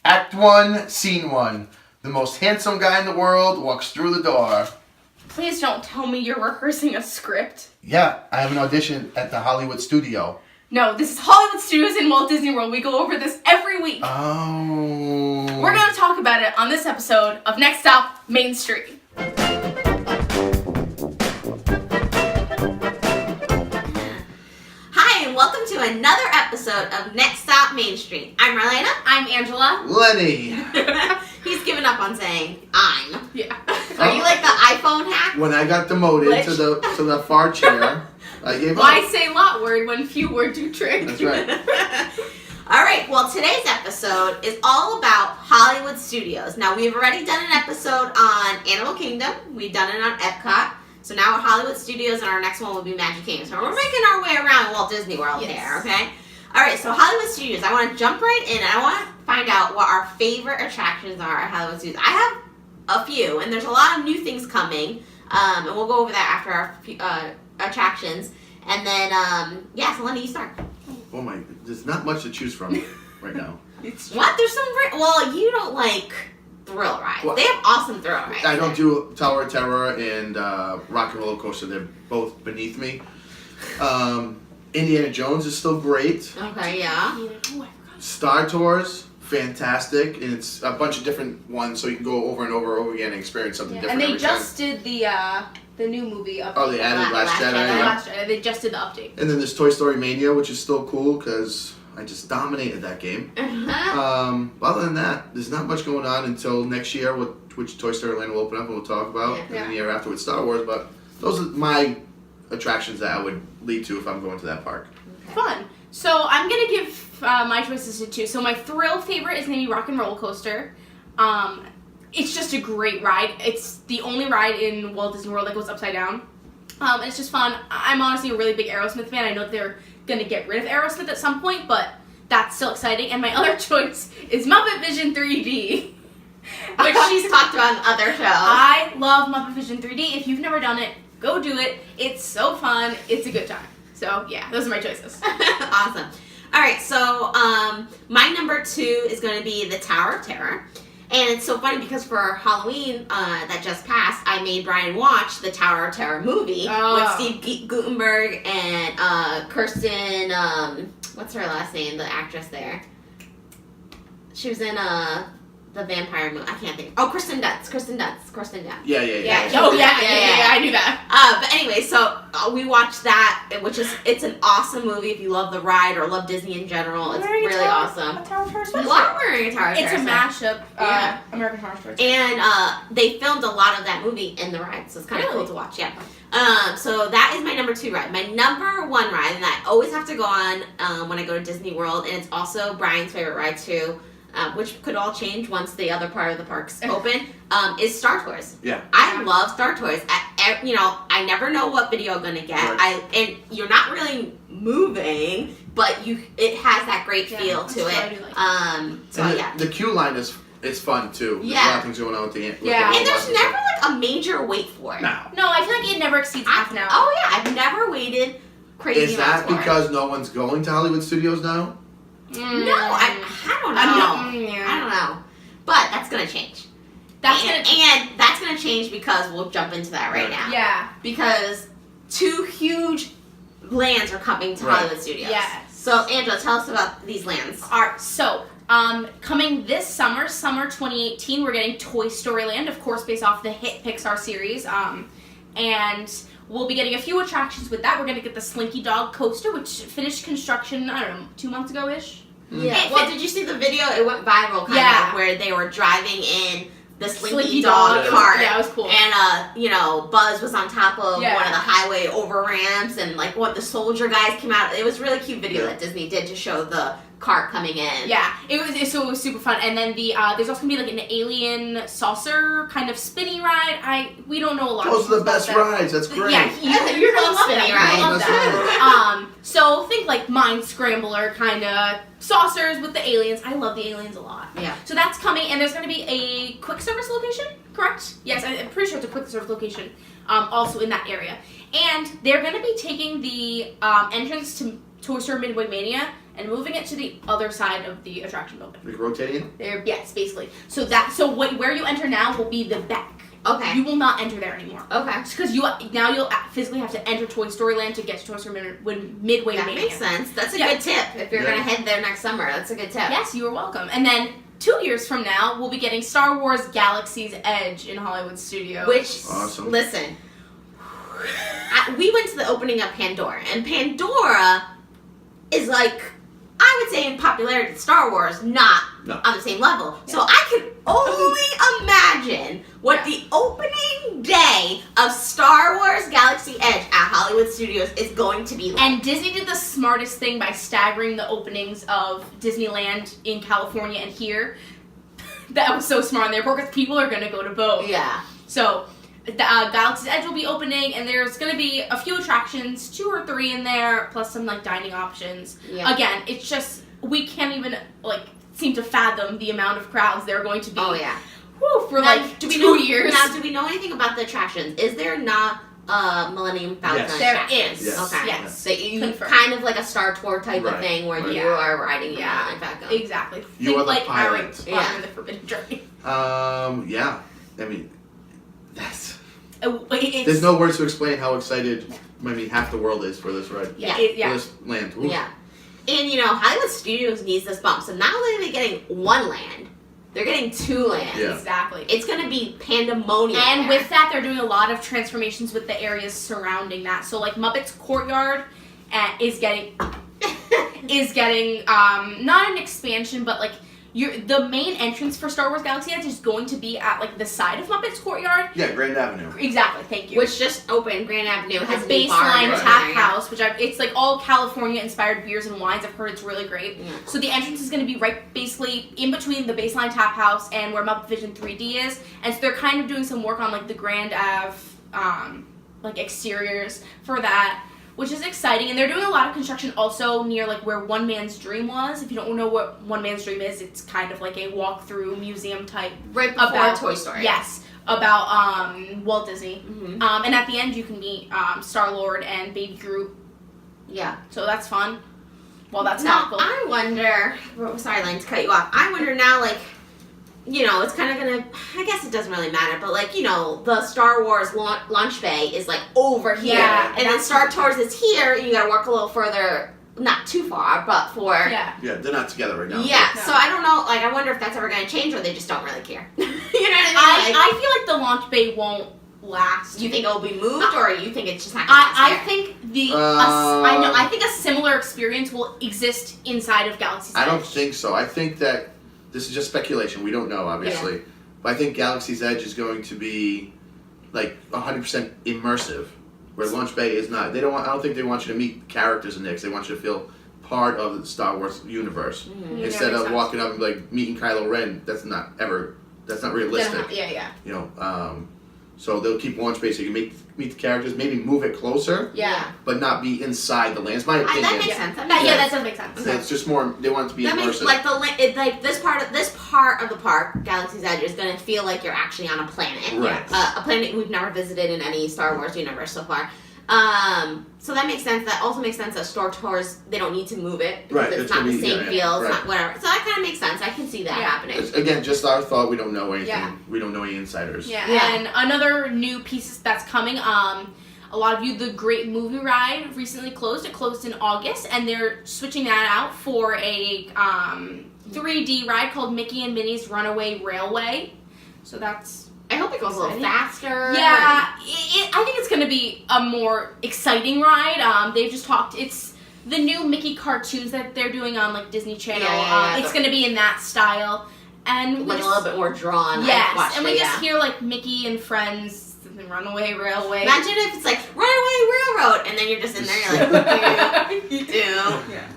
Act 1, Scene 1. The most handsome guy in the world walks through the door. Please don't tell me you're rehearsing a script. Yeah, I have an audition at the Hollywood studio. No, this is Hollywood Studios in Walt Disney World. We go over this every week. Oh. We're going to talk about it on this episode of Next Stop, Main Street. Hi, and welcome to another episode of Next Stop, Main Street. I'm Marlena. I'm Angela. Lenny. He's given up on saying I'm. Yeah. Are you like the iPhone hack? When I got demoted Glitch. to the far chair, I gave Why up. say lot word when few word do trick? That's right. All right, well, today's episode is all about Hollywood Studios. Now, we've already done an episode on Animal Kingdom. We've done it on Epcot. So now we're Hollywood Studios, and our next one will be Magic Kingdom. So we're making our way around Walt Disney World here, okay? All right, so Hollywood Studios. I want to jump right in, and I want to find out what our favorite attractions are at Hollywood Studios. I have a few, and there's a lot of new things coming, and we'll go over that after our attractions. And then, so Lenny, you start. Oh my, there's not much to choose from right now. What? There's some well, you don't like thrill rides. Well, they have awesome thrill rides. I don't do Tower of Terror and Rock and Roller Coaster. They're both beneath me. Indiana Jones is still great. Okay, yeah. Star Tours, fantastic. And it's a bunch of different ones, so you can go over and over again and experience something different And they every just time. did the new movie update. Oh, they added Last Jedi. Yeah. They just did the update. And then there's Toy Story Mania, which is still cool because I just dominated that game. Other than that, there's not much going on until next year, which Toy Story Land will open up and we'll talk about. And then the year after with Star Wars. But those are my attractions that I would lead to if I'm going to that park. Okay. Fun. So I'm going to give my choices to two. So my thrill favorite is going to be Rock and Roller Coaster. It's just a great ride. It's the only ride in Walt Disney World that goes upside down. And it's just fun. I'm honestly a really big Aerosmith fan. I know they're going to get rid of Aerosmith at some point, but that's still exciting. And my other choice is Muppet Vision 3D. Which she's talked about in other shows. I love Muppet Vision 3D. If you've never done it, go do it. It's so fun. It's a good time. So, yeah, those are my choices. Awesome. All right, so my number 2 is going to be the Tower of Terror. And it's so funny because for Halloween that just passed, I made Brian watch the Tower of Terror movie with Steve Guttenberg and Kirsten, what's her last name, the actress there? She was in the vampire movie. I can't think. Oh, Kristen Dunst. Yeah. Oh, yeah, I knew that. But anyway, so we watched that, it's an awesome movie if you love the ride or love Disney in general. It's really awesome. A Tower of Terror You are wearing a Tower of Terror. It's a mashup. American Horror Story. And they filmed a lot of that movie in the ride, so it's kind of cool to watch. Yeah. So that is my number 2 ride. My number 1 ride, and I always have to go on when I go to Disney World, and it's also Brian's favorite ride too. Which could all change once the other part of the park's open, is Star Tours. Yeah. I love Star Tours. I never know what video I'm gonna get. Right. And you're not really moving, but it has that great feel to it. The queue line is fun too. There's a lot of things going on with the and there's never like a major wait for it. No, I feel like it never exceeds half an hour. Oh yeah, I've never waited crazy is that amounts for because no one's going to Hollywood Studios now? No, I don't know. I don't know. But that's gonna change. And that's gonna change because we'll jump into that right now. Yeah. Because 2 huge lands are coming to Hollywood Studios. Yes. So Angela, tell us about these lands. Alright, so coming this summer 2018, we're getting Toy Story Land, of course, based off the hit Pixar series. And we'll be getting a few attractions with that. We're going to get the Slinky Dog Coaster, which finished construction, I don't know, 2 months ago-ish? Yeah. Well, did you see the video? It went viral kind of, where they were driving in the Slinky Dog cart. Yeah, it was cool. And, Buzz was on top of one of the highway over ramps, and, the soldier guys came out. It was a really cute video that Disney did to show the cart coming in. Yeah, it was super fun. And then there's also gonna be an alien saucer kind of spinny ride. We don't know a lot. Those are the best rides. That's great. Yeah, you're gonna love spinny that. rides. Love that. So think Mind Scrambler kind of saucers with the aliens. I love the aliens a lot. Yeah. So that's coming, and there's gonna be a quick service location, correct? Yes, I'm pretty sure it's a quick service location. Also in that area, and they're gonna be taking the entrance to Toy Story Midway Mania and moving it to the other side of the attraction building. Like rotating? Yes, basically. So where you enter now will be the back. Okay. You will not enter there anymore. Okay. Because you'll physically have to enter Toy Story Land to get to Toy Story Midway That Mania. makes sense. That's a good tip. If you're going to head there next summer, that's a good tip. Yes, you are welcome. And then 2 years from now, we'll be getting Star Wars Galaxy's Edge in Hollywood Studios. Which, awesome. Listen, we went to the opening of Pandora, and Pandora is like, I would say in popularity to Star Wars, not on the same level. Yeah. So I can only imagine what the opening day of Star Wars Galaxy Edge at Hollywood Studios is going to be like. And Disney did the smartest thing by staggering the openings of Disneyland in California and here. That was so smart on their part because people are going to go to both. Yeah. So the Galaxy's Edge will be opening, and there's going to be a few attractions, 2 or 3 in there, plus some like dining options. Yeah. Again, it's just we can't even seem to fathom the amount of crowds there are going to be. Oh yeah. Whew, for now, 2 years. Now, do we know anything about the attractions? Is there not Millennium Falcon? Yes. There attraction? is. Yes. Okay. Yes. So you kind of like a Star Tour type of thing where you are riding the Millennium Falcon. Exactly. You are the like pilot. Harry in the Forbidden Journey. Yeah. I mean, that's. There's no words to explain how excited half the world is for this ride. Yeah. For this land. Oof. Yeah. And Hollywood Studios needs this bump. So not only are they getting 1 land, they're getting 2 lands. Yeah. Exactly. It's going to be pandemonium. And with that, they're doing a lot of transformations with the areas surrounding that. So Muppets Courtyard is getting not an expansion, but the main entrance for Star Wars Galaxy Edge is going to be at the side of Muppets Courtyard. Yeah, Grand Avenue. Exactly, thank you. Which just opened. Grand Avenue has a Baseline Tap House, which it's all California inspired beers and wines. I've heard it's really great. Yeah. So the entrance is going to be right basically in between the Baseline Tap House and where Muppet Vision 3D is, and so they're kind of doing some work on the Grand Ave exteriors for that, which is exciting. And they're doing a lot of construction also near where One Man's Dream was. If you don't know what One Man's Dream is, it's kind of like a walk-through museum type. Right before Toy Story. Yes, about Walt Disney. Mm-hmm. And at the end you can meet Star-Lord and Baby Groot. Yeah. So that's fun. Well, that's now, cool. I wonder, sorry, Lane, to cut you off. I wonder now, it's kind of going to, I guess it doesn't really matter, but the Star Wars launch bay is over here. Yeah. And then Star Tours is here, and you got to work a little further, not too far, but for. Yeah. Yeah, they're not together right now. Yeah, no. So I don't know, I wonder if that's ever going to change or they just don't really care. You know what I feel like the launch bay won't last. Do you think it will be moved, or you think it's just not going to I think I think a similar experience will exist inside of Galaxy's Edge. I don't think so. I think that this is just speculation. We don't know, obviously. Yeah. But I think Galaxy's Edge is going to be 100% immersive, where Launch Bay is not. I don't think they want you to meet characters in there, because they want you to feel part of the Star Wars universe. Mm-hmm. Instead of walking up and meeting Kylo Ren. That's not realistic. Yeah. So they'll keep Launch Bay so you can meet the characters, maybe move it closer. Yeah. But not be inside the land. It's my opinion. That makes sense. That does make sense. So it's just more. They want it to be immersive. This part of the park, Galaxy's Edge, is going to feel like you're actually on a planet. Right. A planet we've never visited in any Star Wars universe so far. So that makes sense. That also makes sense that Star Tours, they don't need to move it because it's not the same feel. It's not whatever. So that kind of makes sense. I can see that happening. Again, just our thought. We don't know anything. Yeah. We don't know any insiders. Yeah. And another new piece that's coming. A lot of you, the Great Movie Ride recently closed. It closed in August, and they're switching that out for a 3D ride called Mickey and Minnie's Runaway Railway. So that's. I hope it goes a little faster. Yeah, I think it's going to be a more exciting ride. They've just talked. It's the new Mickey cartoons that they're doing on Disney Channel. It's going to be in that style, and a little bit more drawn. Yes, and we just hear Mickey and friends. Runaway Railway. Imagine if it's Runaway Railroad, and then you're just in there, you're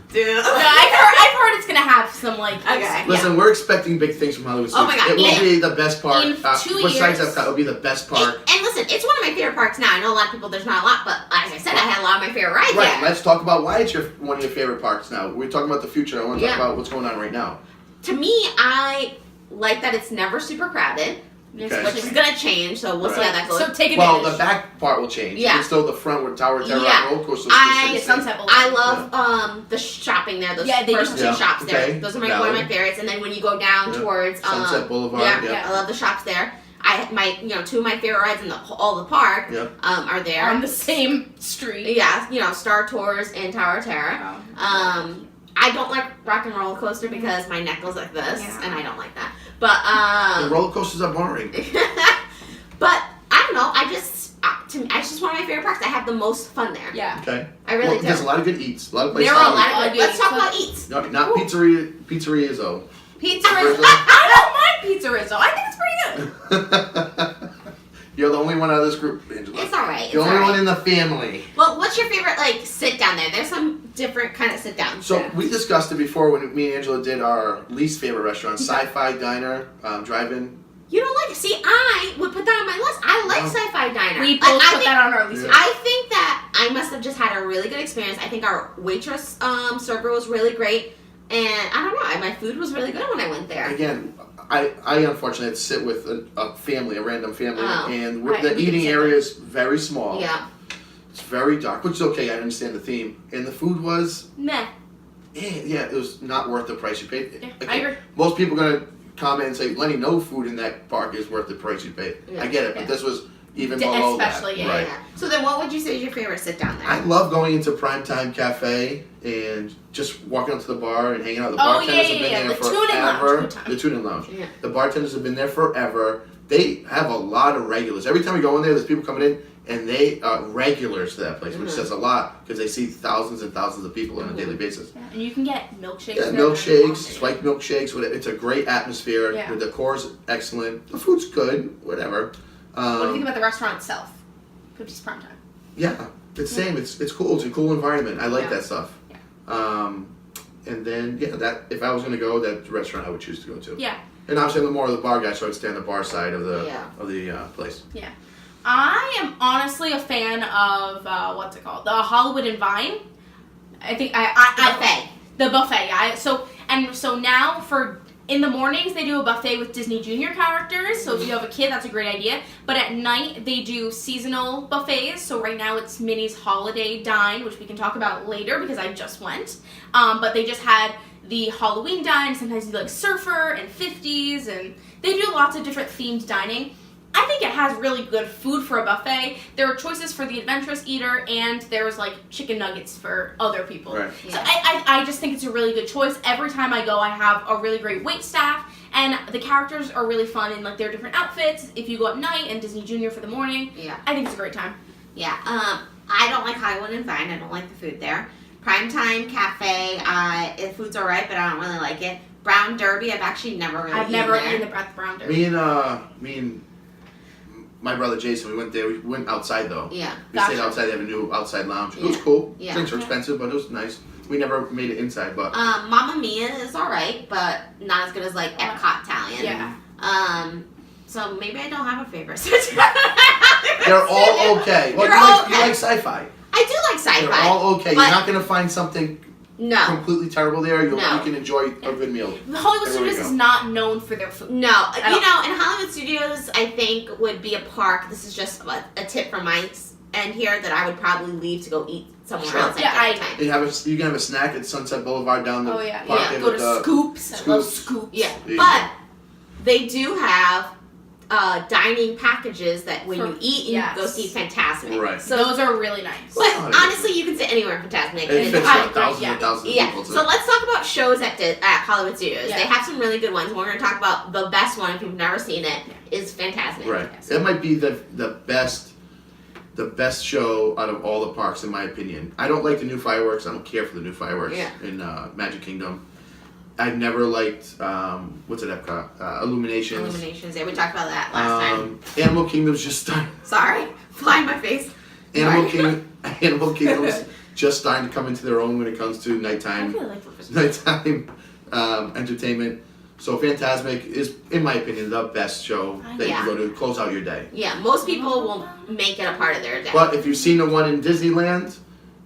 do. No, I've heard it's gonna have some Okay. Listen, we're expecting big things from Hollywood Studios. Oh my God, it will be the best park. In 2 besides years, Epcot, it'll be the best park. And listen, it's one of my favorite parks now. I know a lot of people, there's not a lot, but as I said, I had a lot of my favorite rides Right. there. Let's talk about why it's one of your favorite parks now. We're talking about the future. I want to talk about what's going on right now. To me, I like that it's never super crowded. Okay. which is gonna change. So we'll see how that goes. So take advantage. Well, the back part will change. Yeah. It's still the front where Tower of Terror Yeah. roller coaster. Sunset Boulevard. I love the shopping there. Those first two shops there. Those are one of my favorites. And then when you go down towards Sunset Boulevard. I love the shops there. Two of my favorite rides in all the park are there on the same street. Yeah, Star Tours and Tower of Terror. I don't like Rock and Roller Coaster because my neck goes like this, and I don't like that. But the roller coasters are boring. But I don't know. To me, it's just one of my favorite parks. I have the most fun there. Yeah. Okay. I really do. There's a lot of good eats. A lot of places. There are a lot of good. Let's talk about eats. No, not pizzerias though. Pizza Rizzo. I don't mind Pizza Rizzo. I think it's pretty good. You're the only one out of this group, Angela. It's alright. The only one in the family. Well, what's your favorite sit down there? There's some different kind of sit downs. So we discussed it before when me and Angela did our least favorite restaurant, Sci-Fi Diner, Drive-In. You don't like it? See, I would put that on my list. I like Sci-Fi Diner. We both put that on our list. Yeah. I think that I must have just had a really good experience. I think our waitress server was really great. And I don't know, my food was really good when I went there. Again, I unfortunately had to sit with a family, a random family, and the eating area is very small. Yeah. It's very dark, which is okay, I understand the theme. And the food was... meh. Yeah, it was not worth the price you paid. Yeah, I agree. Most people are going to comment and say, Lenny, no food in that park is worth the price you paid. Yeah. I get it, but this was even below Especially, that. Right. Yeah. So then what would you say is your favorite sit down there? I love going into Primetime Cafe and just walking up to the bar and hanging out. The bartenders have been there forever. The Tune-In Lounge. Yeah. The bartenders have been there forever. They have a lot of regulars. Every time we go in there, there's people coming in, and they are regulars to that place, which says a lot because they see thousands and thousands of people on a daily basis. Yeah, and you can get milkshakes. Yeah, milkshakes, spiked milkshakes. It's a great atmosphere. Yeah. The decor's excellent. The food's good. Whatever. What do you think about the restaurant itself? 50's Primetime. Yeah, it's same. It's cool. It's a cool environment. I like that stuff. Yeah. And then that if I was gonna go, that's the restaurant I would choose to go to. Yeah. And obviously, I'm more of the bar guy, so I'd stay on the bar side of the place. Yeah. I am honestly a fan of what's it called? The Hollywood and Vine. I think buffet. The buffet. Yeah. So now in the mornings they do a buffet with Disney Junior characters. So if you have a kid, that's a great idea. But at night they do seasonal buffets. So right now it's Minnie's Holiday Dine, which we can talk about later because I just went. But they just had the Halloween dine. Sometimes they do like surfer and 50s, and they do lots of different themed dining. I think it has really good food for a buffet. There are choices for the adventurous eater, and there's like chicken nuggets for other people. Right. So I just think it's a really good choice. Every time I go, I have a really great wait staff, and the characters are really fun in like their different outfits. If you go at night and Disney Junior for the morning, I think it's a great time. Yeah. I don't like Hollywood and Vine. I don't like the food there. Primetime Cafe, the food's alright, but I don't really like it. Brown Derby, I've actually never really I've never eaten the Brown Derby. Me and my brother Jason, we went there. We went outside though. Yeah. We stayed outside. They have a new outside lounge. It was cool. Yeah. Things are expensive, but it was nice. We never made it inside, but Mamma Mia is alright, but not as good as like Epcot Italian. Yeah. So maybe I don't have a favorite. they're all okay. Well, you like sci-fi. I do like sci-fi. They're all okay. You're not gonna find something completely terrible there. You can enjoy a good meal. The Hollywood Studios is not known for their food. No. In Hollywood Studios, I think would be a park. This is just a tip from my end here that I would probably leave to go eat somewhere else. Yeah, you can have a snack at Sunset Boulevard down the park. Go to Scoops. I love Scoops. Yeah, but they do have dining packages that when you eat, you go see Fantasmic. Right. So those are really nice. But honestly, you can sit anywhere in Fantasmic. It fits thousands and thousands of people. So let's talk about shows at Hollywood Studios. Yeah. They have some really good ones. We're going to talk about the best one, if you've never seen it, is Fantasmic. Right. It might be the best show out of all the parks, in my opinion. I don't like the new fireworks. I don't care for the new fireworks in Magic Kingdom. I've never liked, what's it, Epcot? Illuminations. Illuminations, yeah, we talked about that last time. Animal Kingdom's just starting. Sorry, fly in my face. Animal Kingdom's just starting to come into their own when it comes to nighttime. I really like entertainment. So Fantasmic is, in my opinion, the best show that you can go to close out your day. Yeah, most people will make it a part of their day. But if you've seen the one in Disneyland,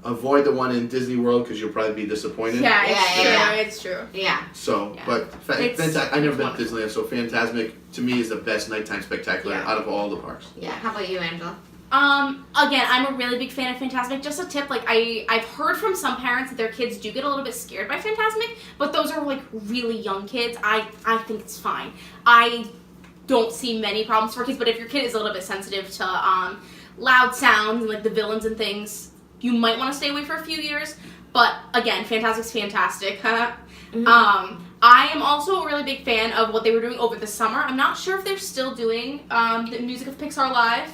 avoid the one in Disney World because you'll probably be disappointed. Yeah, it's true. Yeah. So, Yeah. but I never been to Disneyland, so Fantasmic to me is the best nighttime spectacular out of all the parks. Yeah. How about you, Angela? Again, I'm a really big fan of Fantasmic. Just a tip, like I've heard from some parents that their kids do get a little bit scared by Fantasmic, but those are like really young kids. I think it's fine. I don't see many problems for kids, but if your kid is a little bit sensitive to loud sounds and like the villains and things, you might want to stay away for a few years. But again, Fantasmic's fantastic. I am also a really big fan of what they were doing over the summer. I'm not sure if they're still doing the Music of Pixar Live.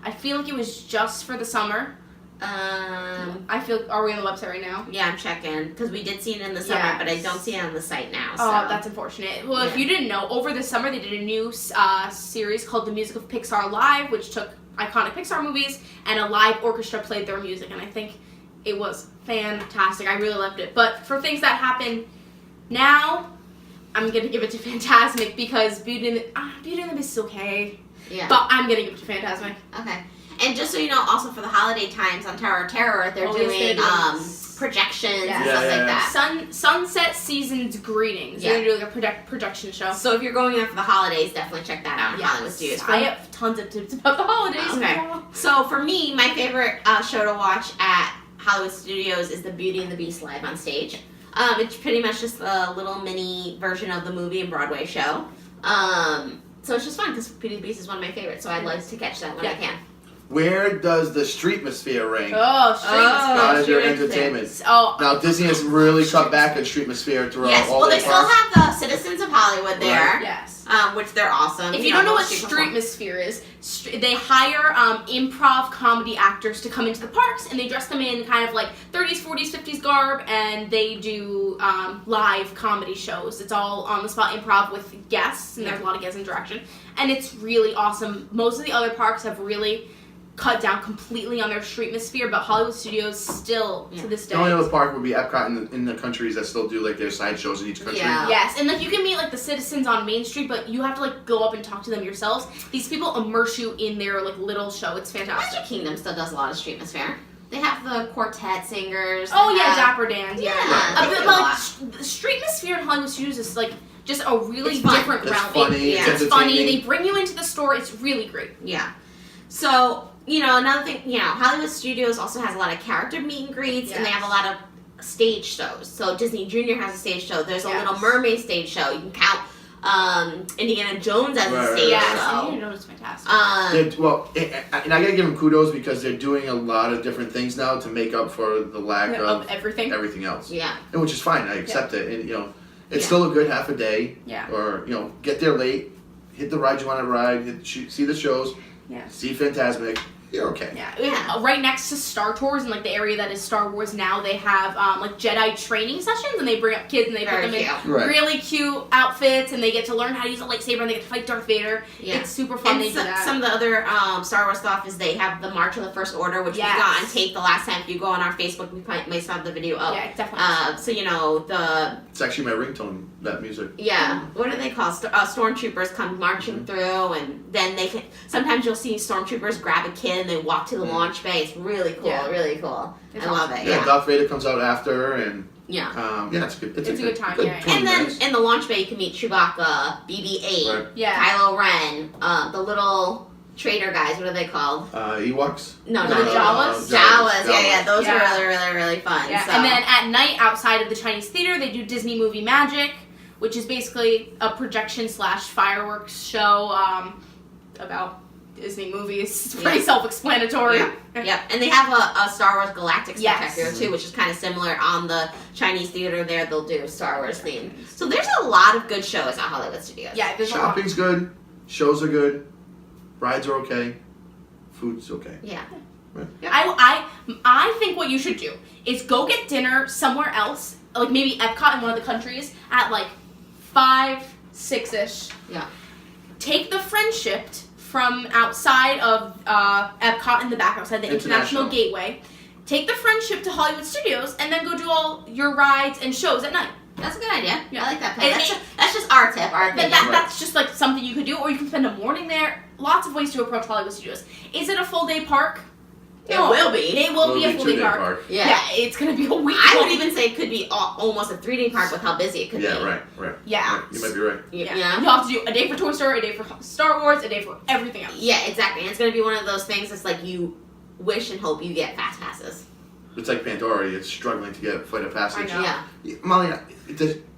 I feel like it was just for the summer. I feel. Are we on the website right now? Yeah, I'm checking because we did see it in the summer, but I don't see it on the site now. So. Oh, that's unfortunate. Well, if you didn't know, over the summer they did a new series called The Music of Pixar Live, which took iconic Pixar movies and a live orchestra played their music, and I think it was fantastic. I really loved it. But for things that happen now, I'm gonna give it to Fantasmic because Beauty and the Beast is okay. Yeah. But I'm gonna give it to Fantasmic. Okay. And just so you know, also for the holiday times on Tower of Terror, they're doing projections and stuff like that. Sunset Season's Greetings. They're gonna do like a projection show. So if you're going there for the holidays, definitely check that out in Hollywood Studios. I have tons of tips about the holidays. Okay. So for me, my favorite show to watch at Hollywood Studios is the Beauty and the Beast live on stage. It's pretty much just a little mini version of the movie and Broadway show. So it's just fun because Beauty and the Beast is one of my favorites, so I'd like to catch that when I can. Where does the Streetmosphere rank? Streetmosphere. Out of your entertainment. Oh. Now Disney has really cut back on Streetmosphere throughout all well, their they still parks. have the Citizens of Hollywood there. Right. Yes. Which they're awesome. If you don't know what Streetmosphere is, they hire improv comedy actors to come into the parks, and they dress them in kind of like 30s, 40s, 50s garb, and they do live comedy shows. It's all on the spot improv with guests, and there's a lot of guest interaction, and it's really awesome. Most of the other parks have really cut down completely on their Streetmosphere, but Hollywood Studios still to this day. The only other park would be Epcot in the countries that still do like their side shows in each country. Yeah. Yes, and like you can meet like the citizens on Main Street, but you have to like go up and talk to them yourselves. These people immerse you in their like little show. It's fantastic. Magic Kingdom still does a lot of Streetmosphere. They have the quartet singers. Oh yeah, Dapper Dan. Yeah. But like Streetmosphere in Hollywood Studios is like just a really different realm. Funny. It's funny. They bring you into the store. It's really great. Yeah. So, another thing, Hollywood Studios also has a lot of character meet and greets, and they have a lot of stage shows. So Disney Junior has a stage show. There's a Little Mermaid stage show. You can count Indiana Jones as a stage show. Indiana Jones is fantastic. And I gotta give them kudos because they're doing a lot of different things now to make up for the lack of everything else. Yeah. And which is fine. I accept it. And it's still a good half a day. Yeah. Or get there late, hit the ride you want to ride, see the shows. Yeah. See Fantasmic. You're okay. Yeah. Right next to Star Tours in like the area that is Star Wars now, they have like Jedi training sessions, and they bring up kids and they put them in really cute outfits, and they get to learn how to use a lightsaber, and they get to fight Darth Vader. Yeah. It's super fun. And they do that. Some of the other Star Wars stuff is they have the March of the First Order, which we got on tape the last time. If you go on our Facebook, we might have the video up. Yeah, definitely. So it's actually my ringtone. That music. Yeah. What do they call stormtroopers come marching through, and then they can. Sometimes you'll see stormtroopers grab a kid and they walk to the launch bay. It's really cool. Really cool. I love it. Yeah. Darth Vader comes out after, and it's good. It's a good time. And then in the launch bay, you can meet Chewbacca, BB-8, Kylo Ren, the little trader guys. What are they called? Ewoks. No, Jawas. Yeah. Those are really, really, really fun. Yeah. So. And then at night, outside of the Chinese theater, they do Disney Movie Magic, which is basically a projection / fireworks show about Disney movies. It's pretty self-explanatory. Yeah. And they have a Star Wars Galactic Spectacular too, which is kind of similar. On the Chinese theater there, they'll do Star Wars theme. So there's a lot of good shows at Hollywood Studios. Yeah, there's shopping's good, shows are good, rides are okay, food's okay. Yeah. I think what you should do is go get dinner somewhere else, like maybe Epcot in one of the countries at like 5, 6-ish. Yeah. Take the Friendship from outside of Epcot in the back, outside the International Gateway. Take the Friendship to Hollywood Studios, and then go do all your rides and shows at night. That's a good idea. Yeah. I like that plan. That's just our tip. That's just like something you could do, or you can spend a morning there. Lots of ways to approach Hollywood Studios. Is it a full day park? It will be. It will be a full day park. Yeah, it's gonna be a week. I would even say it could be almost a 3-day park with how busy it could be. Right. Yeah. You might be right. Yeah. You'll have to do a day for Toy Story, a day for Star Wars, a day for everything else. Yeah, exactly. And it's gonna be one of those things that's like you wish and hope you get fast passes. It's like Pandora. It's struggling to get Flight of Passage. I know. Yeah. Molly,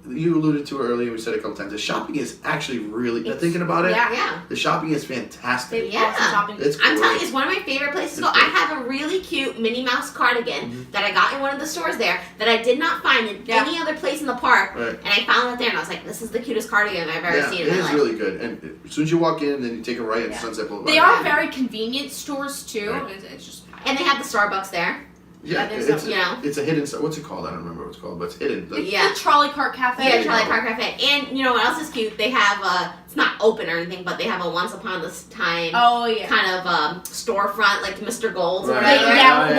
you alluded to it earlier. We said it a couple times. The shopping is actually really. Thinking about it. Yeah. The shopping is fantastic. Yeah. It's I'm telling you, great. it's one of my favorite places to go. I have a really cute Minnie Mouse cardigan that I got in one of the stores there that I did not find in any other place in the park. Right. And I found it there, and I was like, this is the cutest cardigan I've ever seen in my life. It is really good. And as soon as you walk in, then you take a right at Sunset Boulevard. They are very convenient stores too. Right. It's just. And they have the Starbucks there. Yeah, Yeah, it's a hidden. What's it called? I don't remember what it's called, but it's hidden. The Trolley Cart Cafe. Yeah, Trolley Cart Cafe. And you know what else is cute? They have it's not open or anything, but they have a Once Upon a Time kind of storefront, like Mr. Gold's or whatever.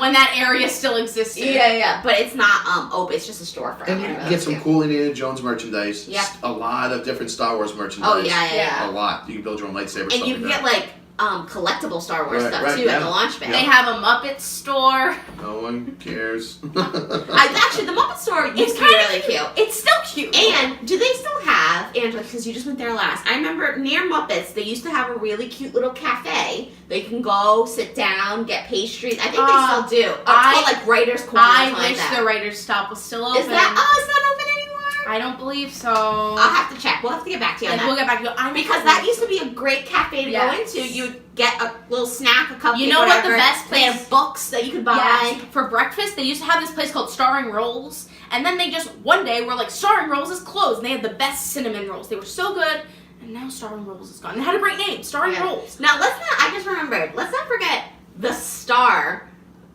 When that area still existed. Yeah. But it's not open. It's just a storefront. And you get some cool Indiana Jones merchandise. Yep. A lot of different Star Wars merchandise. Oh yeah. A lot. You can build your own lightsaber. And you can get like collectible Star Wars stuff too at the launch pad. They have a Muppet store. No one cares. Actually, the Muppet store used to be really cute. It's still cute. And do they still have, Angela, because you just went there last, I remember near Muppets, they used to have a really cute little cafe. They can go, sit down, get pastries. I think they still do. It's called like Writer's Corner. I wish the Writer's Stop was still open. Is that, it's not open anymore? I don't believe so. I'll have to check. We'll have to get back to you on that. We'll get back to you. Because that used to be a great cafe to go into. You get a little snack, a cupcake, you know whatever. What the best place? They have books that you could buy. Yes. For breakfast, they used to have this place called Starring Rolls. And then they just, one day, were like, Starring Rolls is closed. And they had the best cinnamon rolls. They were so good. And now Starring Rolls is gone. It had a great name, Starring Rolls. Now, I just remembered, let's not forget the star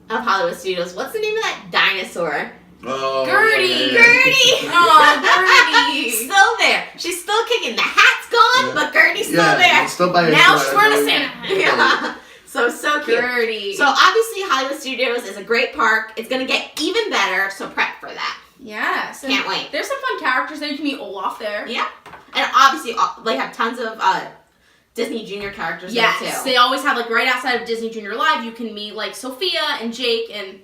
of Hollywood Studios. What's the name of that dinosaur? Oh, Gertie! Gertie! Oh, Gertie! Still there. She's still kicking. The hat's gone, but Gertie's still there. It's still by her now side. she's wearing a Santa hat. Yeah. So cute. Gertie. So obviously Hollywood Studios is a great park. It's going to get even better, so prep for that. Yes. Can't wait. There's some fun characters there. You can meet Olaf there. Yeah. And obviously they have tons of Disney Junior characters there too. Yes. They always have, like, right outside of Disney Junior Live, you can meet, like, Sophia and Jake and...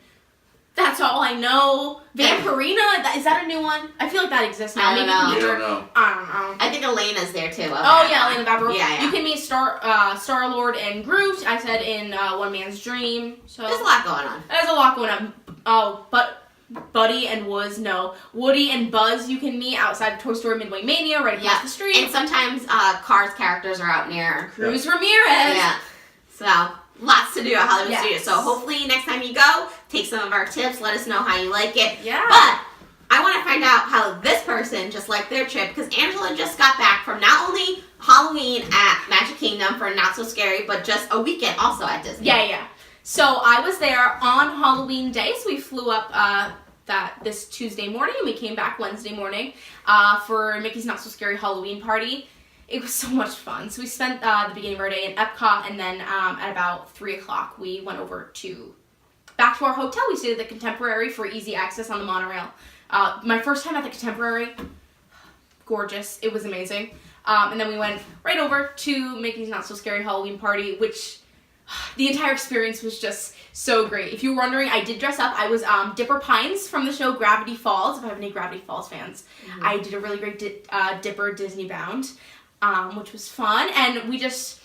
That's all I know. Vampirina, is that a new one? I feel like that exists now. I don't know. You don't know. I don't know. I think Elena's there too. Elena Favreau. Yeah. You can meet Star-Lord and Groot, I said, in One Man's Dream. So there's a lot going on. There's a lot going on. Oh, but Woody and Buzz you can meet outside of Toy Story Midway Mania right across the street. And sometimes Cars characters are out near Cruz Ramirez. Yeah. So... lots to do at Hollywood Studios. So hopefully next time you go, take some of our tips. Let us know how you like it. Yeah. But I want to find out how this person just liked their trip because Angela just got back from not only Halloween at Magic Kingdom for Not So Scary, but just a weekend also at Disney. Yeah. So I was there on Halloween Day. So we flew up this Tuesday morning and we came back Wednesday morning for Mickey's Not So Scary Halloween party. It was so much fun. So we spent the beginning of our day in Epcot, and then at about 3 o'clock, we went over back to our hotel. We stayed at the Contemporary for easy access on the monorail. My first time at the Contemporary, gorgeous. It was amazing. And then we went right over to Mickey's Not So Scary Halloween party, which the entire experience was just so great. If you were wondering, I did dress up. I was Dipper Pines from the show Gravity Falls. If I have any Gravity Falls fans, I did a really great Dipper Disney Bound. Which was fun, and we just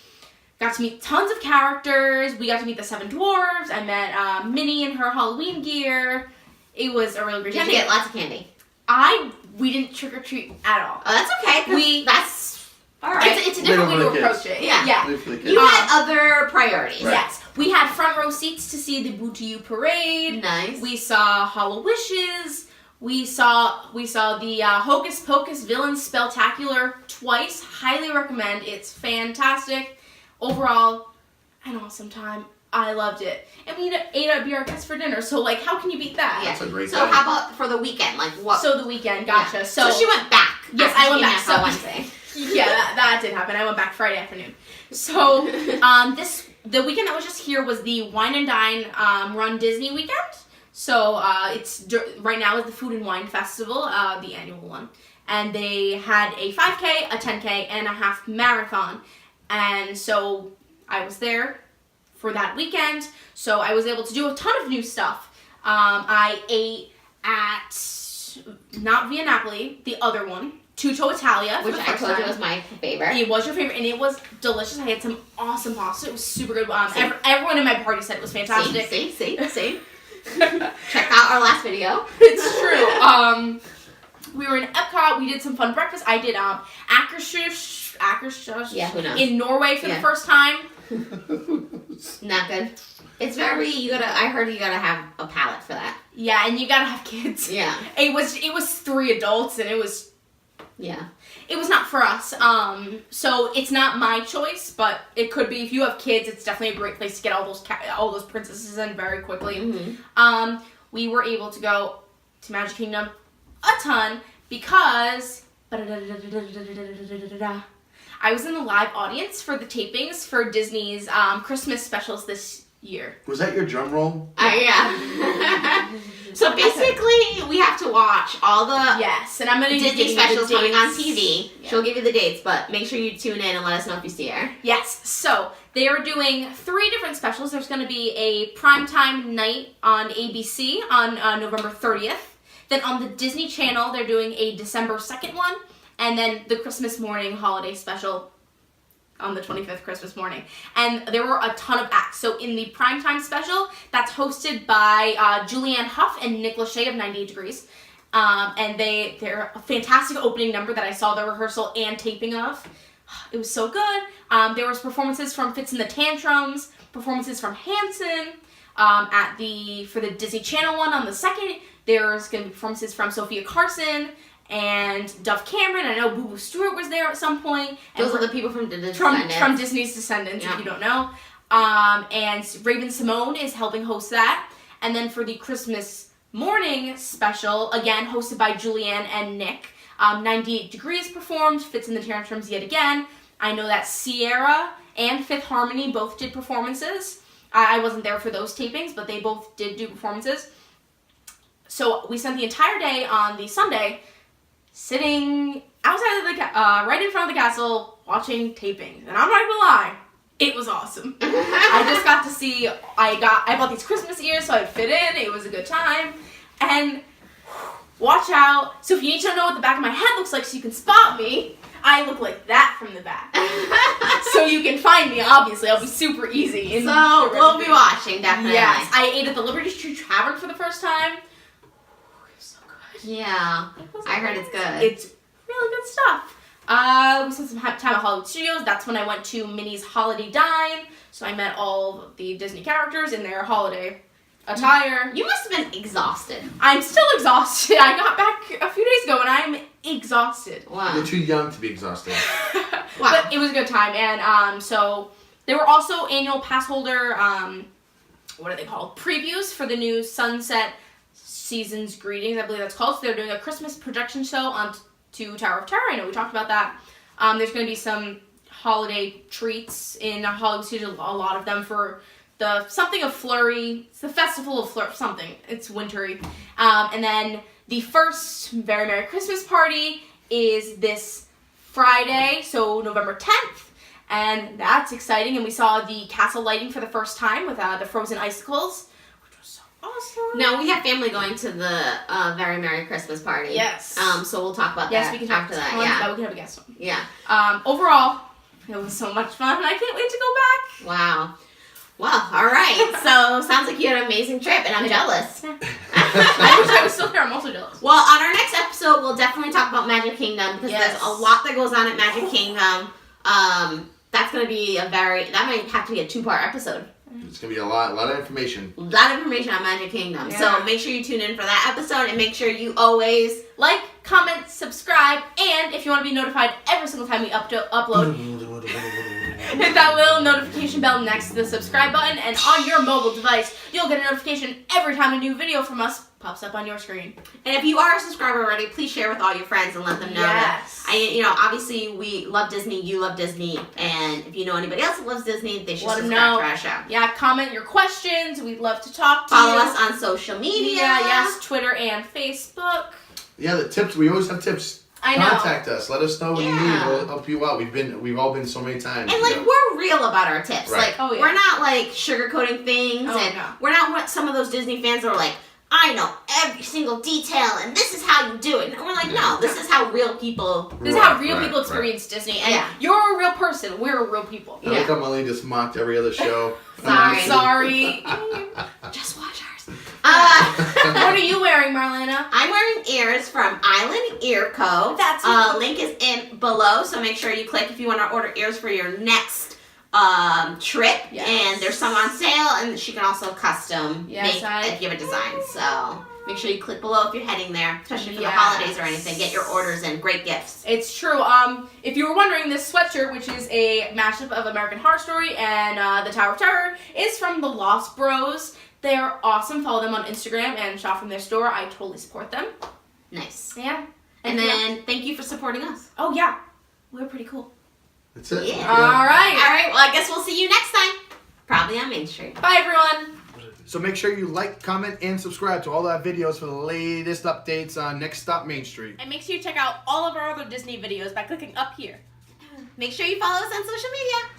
got to meet tons of characters. We got to meet the 7 Dwarves. I met Minnie in her Halloween gear. It was a really great time. Did you get lots of candy? We didn't trick or treat at all. Oh, that's okay. That's all right. It's a different way to approach it. Yeah. You had other priorities. Right. Yes. We had front row seats to see the Boo to You parade. Nice. We saw Hollow Wishes. We saw the Hocus Pocus Villain Spelltacular twice. Highly recommend. It's fantastic. Overall, an awesome time. I loved it. And we ate at BRKS for dinner, so, like, how can you beat that? That's a great So how about for the weekend? Like, what? So the weekend, gotcha. Yeah. So she went back. Yes, I went back. So Wednesday. Yeah, that did happen. I went back Friday afternoon. So, the weekend that was just here was the Wine and Dine Run Disney weekend. So it's right now is the Food and Wine Festival, the annual one, and they had a 5K, a 10K, and a half marathon, and so I was there for that weekend. So I was able to do a ton of new stuff. I ate at, not Via Napoli, the other one, Tutto Italia. Which I told you was my favorite. It was your favorite, and it was delicious. I had some awesome pasta. It was super good. Everyone in my party said it was fantastic. Same. Check out our last video. It's true. We were in Epcot. We did some fun breakfast. I did Akershush who knows? in Norway for the first time. Not good. It's very, I heard you gotta have a palate for that. Yeah, and you gotta have kids. Yeah. It was 3 adults, and it was not for us. So it's not my choice, but it could be. If you have kids, it's definitely a great place to get all those princesses in very quickly. Mm-hmm. We were able to go to Magic Kingdom a ton because I was in the live audience for the tapings for Disney's Christmas specials this year. Was that your drum roll? Yeah. So basically, we have to watch all the and I'm gonna Disney specials coming on TV. Yeah. She'll give you the dates, but make sure you tune in and let us know if you see her. Yes. So they are doing 3 different specials. There's going to be a primetime night on ABC on November 30th. Then on the Disney Channel, they're doing a December 2nd one, and then the Christmas morning holiday special on the 25th Christmas morning. And there were a ton of acts. So in the primetime special, that's hosted by Julianne Hough and Nick Lachey of 98 Degrees. And they're a fantastic opening number that I saw the rehearsal and taping of. It was so good. There was performances from Fitz and the Tantrums, performances from Hanson. For the Disney Channel one on the 2nd, there's going to be performances from Sophia Carson and Dove Cameron. I know Boo Boo Stewart was there at some point. Those are the people from Disney's from Disney's Descendants, if you don't know. And Raven Simone is helping host that. And then for the Christmas morning special, again hosted by Julianne and Nick, 98 Degrees performed, Fitz and the Tantrums yet again. I know that Sierra and Fifth Harmony both did performances. I wasn't there for those tapings, but they both did do performances. So we spent the entire day on the Sunday sitting outside of the right in front of the castle watching tapings. And I'm not gonna lie, it was awesome. I just got to see, I bought these Christmas ears so I'd fit in. It was a good time. And watch out. So if you need to know what the back of my head looks like so you can spot me, I look like that from the back. So you can find me, obviously. I'll be super easy. So we'll be watching, definitely. Yes. I ate at the Liberty Tree Tavern for the first time. It was so good. Yeah. I heard it's good. It's really good stuff. We spent some time at Hollywood Studios. That's when I went to Minnie's Holiday Dine. So I met all the Disney characters in their holiday attire. You must have been exhausted. I'm still exhausted. I got back a few days ago and I'm exhausted. Wow. You're too young to be exhausted. Wow. But it was a good time. And so there were also annual pass holder, what are they called? Previews for the new Sunset Seasons Greetings, I believe that's called. So they're doing a Christmas projection show on to Tower of Terror. I know we talked about that. There's going to be some holiday treats in Hollywood Studios, a lot of them for the something of Flurry. It's the Festival of Flurry, something. It's wintry. And then the first Very Merry Christmas party is this Friday, so November 10th. And that's exciting. And we saw the castle lighting for the first time with the frozen icicles, which was so awesome. Now, we have family going to the Very Merry Christmas party. Yes. So we'll talk about yes, that we can after that. Yeah. We can have a guest on. Yeah. Overall, it was so much fun, and I can't wait to go back. Wow. Well, all right. So, sounds like you had an amazing trip, and I'm jealous. I wish I was still there. I'm also jealous. Well, on our next episode, we'll definitely talk about Magic Kingdom, because there's a lot that goes on at Magic Kingdom. That's going to be that might have to be a 2-part episode. It's going to be a lot of information. A lot of information on Magic Kingdom. Yeah. So make sure you tune in for that episode, and make sure you always like, comment, subscribe, and if you want to be notified every single time we upload, hit that little notification bell next to the subscribe button, and on your mobile device, you'll get a notification every time a new video from us pops up on your screen. And if you are a subscriber already, please share with all your friends and let them know that. Obviously we love Disney, you love Disney, and if you know anybody else that loves Disney, they should subscribe to our show. Yeah, comment your questions. We'd love to talk to Follow you. us on social media. Yes, Twitter and Facebook. Yeah, the tips. We always have tips I know. Contact us. Let us know what you need. We'll help you out. We've all been so many times. And like we're real about our tips. Right. Like we're not like sugarcoating things, we're not what some of those Disney fans are like. I know every single detail, and this is how you do it. And we're like, no, this is how real people. This is how real people experience Disney. And you're a real person. We're real people. I like how Molly just mocked every other show. Sorry. Just watch ours. What are you wearing, Marlena? I'm wearing ears from Island Ear Co. That's link is in below, so make sure you click if you want to order ears for your next trip. And there's some on sale, and she can also custom make if you have a design. So make sure you click below if you're heading there, especially for the holidays or anything. Get your orders in. Great gifts. It's true. If you were wondering, this sweatshirt, which is a mashup of American Horror Story and the Tower of Terror, is from the Lost Bros. They are awesome. Follow them on Instagram and shop from their store. I totally support them. Nice. Yeah. And then thank you for supporting us. Oh, yeah. We're pretty cool. That's it. Yeah. All right. Well, I guess we'll see you next time. Probably on Main Street. Bye, everyone. So make sure you like, comment, and subscribe to all our videos for the latest updates on Next Stop Main Street. And make sure you check out all of our other Disney videos by clicking up here. Make sure you follow us on social media.